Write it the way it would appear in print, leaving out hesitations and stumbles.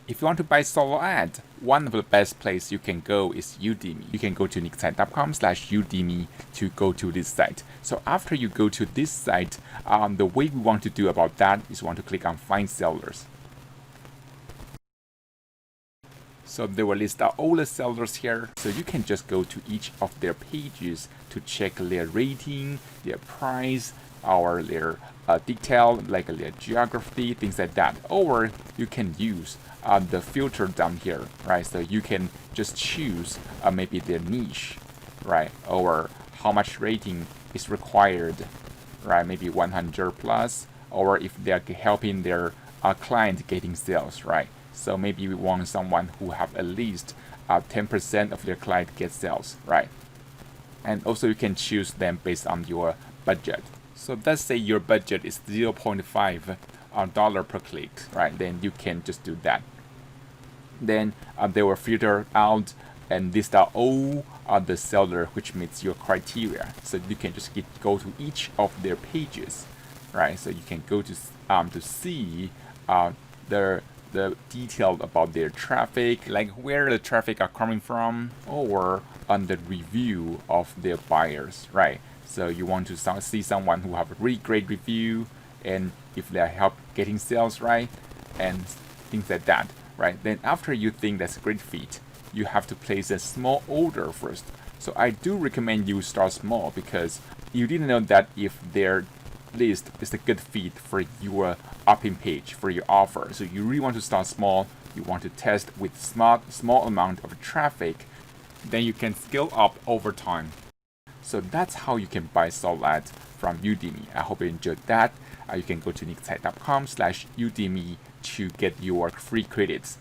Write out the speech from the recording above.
If you want to buy solo ad, one of the best places you can go is Udimi. You can go to nicksite.com/Udimi to go to this site. So after you go to this site, the way we want to do about that is we want to click on Find Sellers. So they will list out all the sellers here. So you can just go to each of their pages to check their rating, their price, or their detail, like their geography, things like that. Or you can use the filter down here, right? So you can just choose maybe their niche, right? Or how much rating is required, right? Maybe 100 plus, or if they're helping their client getting sales, right? So maybe we want someone who have at least 10% of their client get sales, right? And also you can choose them based on your budget. So let's say your budget is $0.5 per click, right? Then you can just do that. Then they will filter out and list out all the seller which meets your criteria. So you can just go to each of their pages, right? So you can go to see the detail about their traffic, like where the traffic are coming from, or on the review of their buyers, right? So you want to see someone who have a really great review, and if they help getting sales, right, and things like that, right? Then after you think that's a great fit, you have to place a small order first. So I do recommend you start small, because you didn't know that if their list is a good fit for your opt-in page, for your offer. So you really want to start small. You want to test with small amount of traffic. Then you can scale up over time. So that's how you can buy solo ads from Udimi. I hope you enjoyed that. You can go to nicksite.com/Udimi to get your free credits.